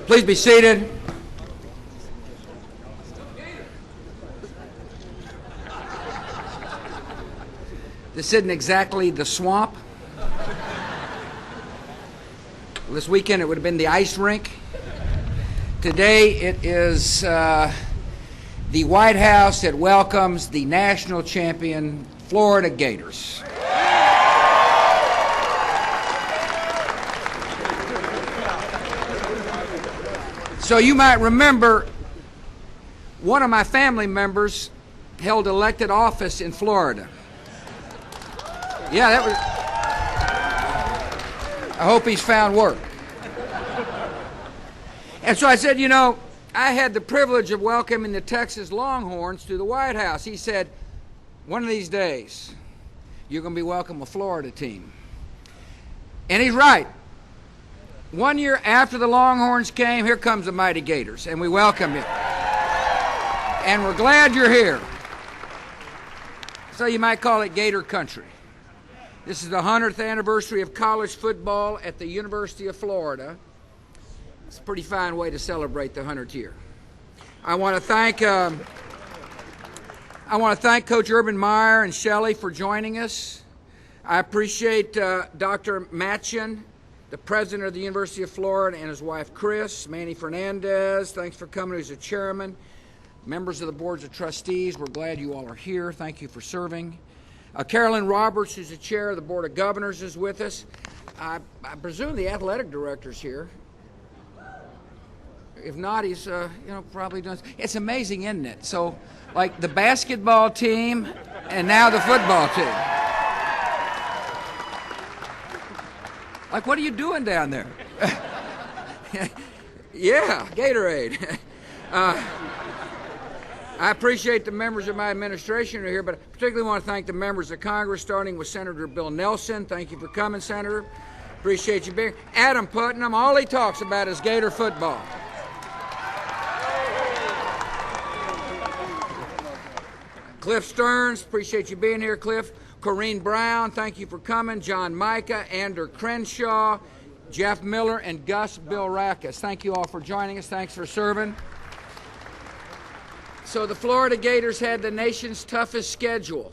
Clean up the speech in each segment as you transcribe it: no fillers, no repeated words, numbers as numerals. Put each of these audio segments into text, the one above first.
Please be seated. This isn't exactly the swamp. This weekend it would have been the ice rink. Today it is the White House that welcomes the national champion Florida Gators. So you might remember one of my family members held elected office in Florida. Yeah, that was. I hope he's found work. And so I said, you know, I had the privilege of welcoming the Texas Longhorns to the White House. He said, one of these days, you're going to be welcoming a Florida team. And he's right. 1 year after the Longhorns came, here comes the mighty Gators, and we welcome you. And we're glad you're here. So you might call it Gator Country. This is the 100th anniversary of college football at the University of Florida. It's a pretty fine way to celebrate the 100th year. I want to thank Coach Urban Meyer and Shelley for joining us. I appreciate Dr. Matchin, the president of the University of Florida, and his wife Chris, Manny Fernandez. Thanks for coming as a chairman. Members of the boards of trustees, we're glad you all are here. Thank you for serving. Carolyn Roberts, who's the chair of the Board of Governors, is with us. I presume the athletic director's here. If not, he's probably done. It's amazing, isn't it? So, like the basketball team and now the football team. Like, what are you doing down there? Yeah, Gatorade. I appreciate the members of my administration who are here, but I particularly want to thank the members of Congress, starting with Senator Bill Nelson. Thank you for coming, Senator. Appreciate you being here. Adam Putnam, all he talks about is Gator football. Cliff Stearns, appreciate you being here, Cliff. Corrine Brown, thank you for coming. John Micah, Andrew Crenshaw, Jeff Miller, and Gus Bilrakis. Thank you all for joining us. Thanks for serving. So the Florida Gators had the nation's toughest schedule.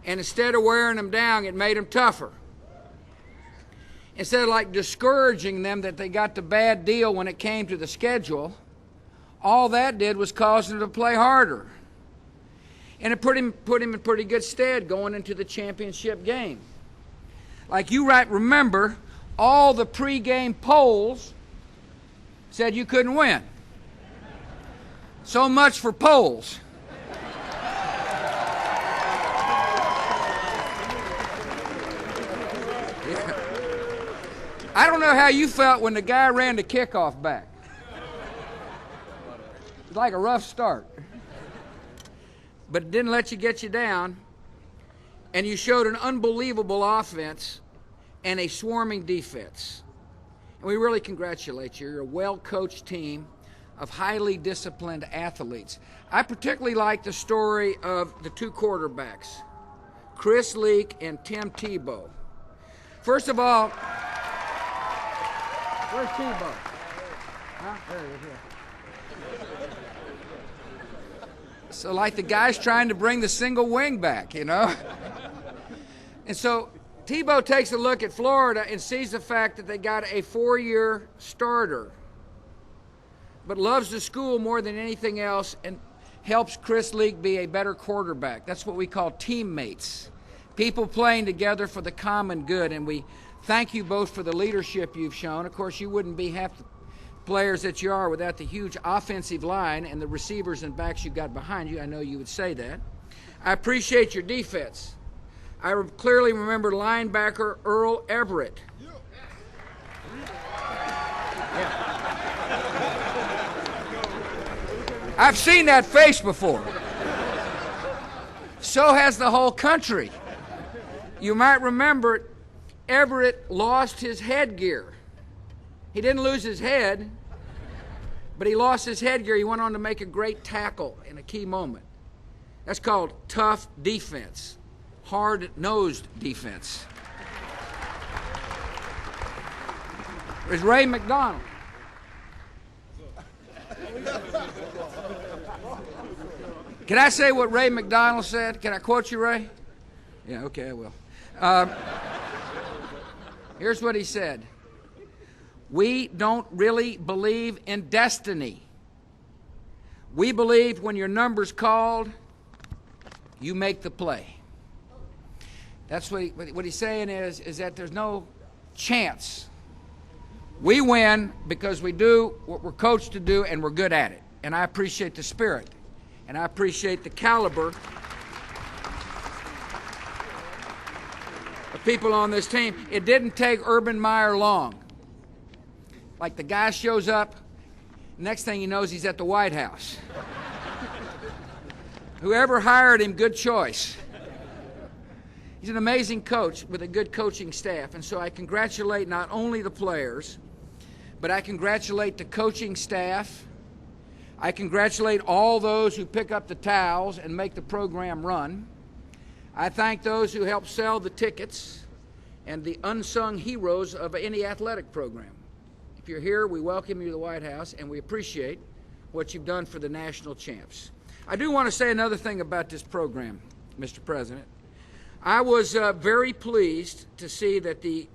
And instead of wearing them down, it made them tougher. Instead of like discouraging them that they got the bad deal when it came to the schedule, all that did was cause them to play harder. And it put him in pretty good stead going into the championship game. Like you right remember, all the pregame polls said you couldn't win. So much for polls. Yeah. I don't know how you felt when the guy ran the kickoff back. It was like a rough start. But it didn't let you get you down. And you showed an unbelievable offense and a swarming defense. And we really congratulate you. You're a well-coached team of highly disciplined athletes. I particularly like the story of the two quarterbacks, Chris Leak and Tim Tebow. First of all, where's Tebow? Huh? There he is. So like the guy's trying to bring the single wing back, you know? And so Tebow takes a look at Florida and sees the fact that they got a 4-year starter, but loves the school more than anything else and helps Chris Leak be a better quarterback. That's what we call teammates, people playing together for the common good. And we thank you both for the leadership you've shown. Of course, you wouldn't be half the players that you are without the huge offensive line and the receivers and backs you got behind you. I know you would say that. I appreciate your defense. I clearly remember linebacker Earl Everett. Yeah. I've seen that face before. So has the whole country. You might remember Everett lost his headgear. He didn't lose his head, but he lost his headgear. He went on to make a great tackle in a key moment. That's called tough defense, hard-nosed defense. There's Ray McDonald. Can I say what Ray McDonald said? Can I quote you, Ray? Yeah, okay, I will. Here's what he said. We don't really believe in destiny. We believe when your number's called, you make the play. That's what he's saying is that there's no chance. We win because we do what we're coached to do and we're good at it. And I appreciate the spirit. And I appreciate the caliber of people on this team. It didn't take Urban Meyer long. Like the guy shows up, next thing he knows he's at the White House. Whoever hired him, good choice. He's an amazing coach with a good coaching staff, and so I congratulate not only the players, but I congratulate the coaching staff. I congratulate all those who pick up the towels and make the program run. I thank those who help sell the tickets and the unsung heroes of any athletic program. If you're here, we welcome you to the White House, and we appreciate what you've done for the national champs. I do want to say another thing about this program, Mr. President. I was very pleased to see that the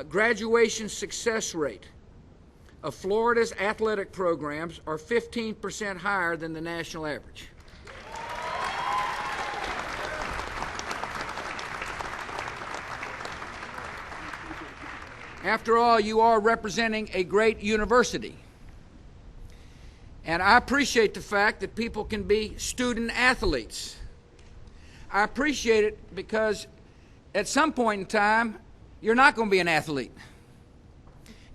graduation success rate of Florida's athletic programs are 15% higher than the national average. After all, you are representing a great university. And I appreciate the fact that people can be student athletes. I appreciate it because at some point in time, you're not going to be an athlete.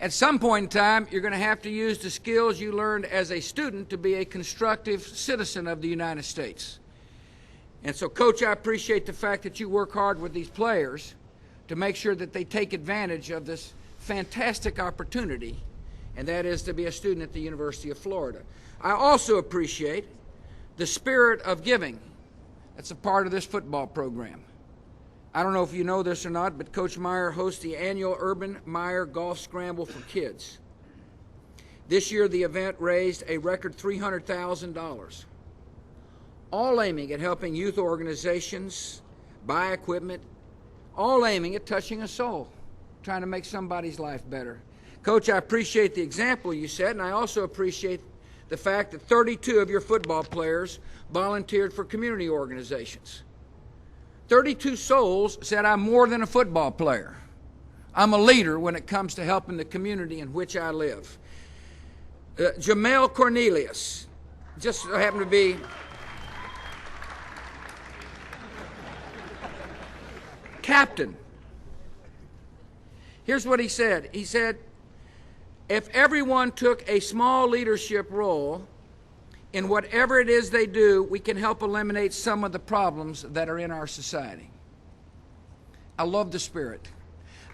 At some point in time, you're going to have to use the skills you learned as a student to be a constructive citizen of the United States. And so, Coach, I appreciate the fact that you work hard with these players to make sure that they take advantage of this fantastic opportunity, and that is to be a student at the University of Florida. I also appreciate the spirit of giving that's a part of this football program. I don't know if you know this or not, but Coach Meyer hosts the annual Urban Meyer Golf Scramble for Kids. This year, the event raised a record $300,000, all aiming at helping youth organizations buy equipment, all aiming at touching a soul, trying to make somebody's life better. Coach, I appreciate the example you set, and I also appreciate the fact that 32 of your football players volunteered for community organizations. 32 souls said, I'm more than a football player. I'm a leader when it comes to helping the community in which I live. Jamel Cornelius, just so happened to be captain. Here's what he said. He said, if everyone took a small leadership role in whatever it is they do, we can help eliminate some of the problems that are in our society. I love the spirit.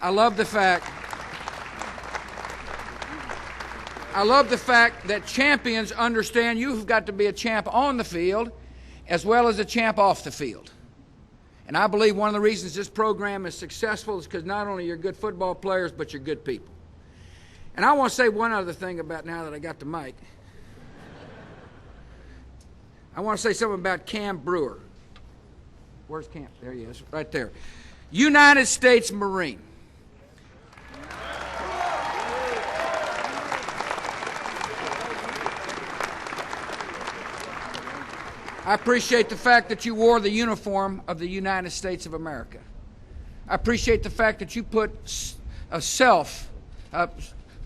I love the fact that champions understand you've got to be a champ on the field as well as a champ off the field. And I believe one of the reasons this program is successful is because not only you're good football players, but you're good people. And I want to say one other thing about, now that I got the mic, I want to say something about Cam Brewer. Where's Cam? There he is, right there. United States Marine. I appreciate the fact that you wore the uniform of the United States of America. I appreciate the fact that you put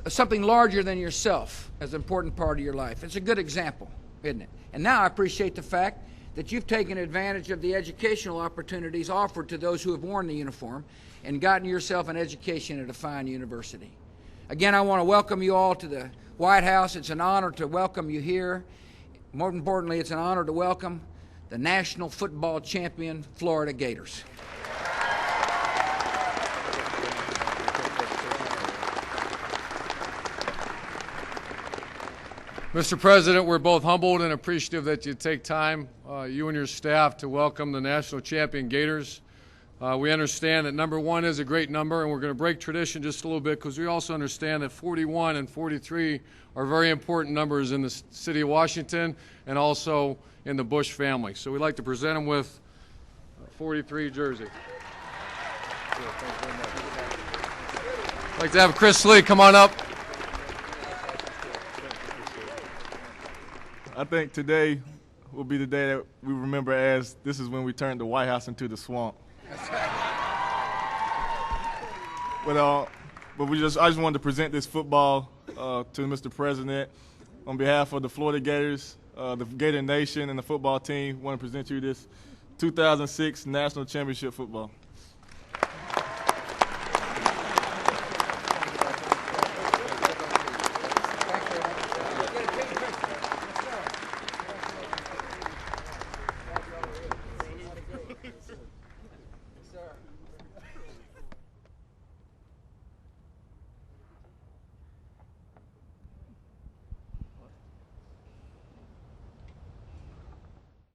something larger than yourself as an important part of your life. It's a good example, isn't it? And now I appreciate the fact that you've taken advantage of the educational opportunities offered to those who have worn the uniform and gotten yourself an education at a fine university. Again, I want to welcome you all to the White House. It's an honor to welcome you here. More importantly, it's an honor to welcome the national football champion Florida Gators. Mr. President, we're both humbled and appreciative that you take time, you and your staff, to welcome the national champion Gators. We understand that number 1 is a great number, and we're going to break tradition just a little bit because we also understand that 41 and 43 are very important numbers in the city of Washington and also in the Bush family. So we'd like to present them with 43 jersey. I'd like to have Chris Lee come on up. I think today will be the day that we remember as this is when we turned the White House into the swamp. But I just wanted to present this football to Mr. President on behalf of the Florida Gators, the Gator Nation, and the football team. I want to present you this 2006 National Championship football.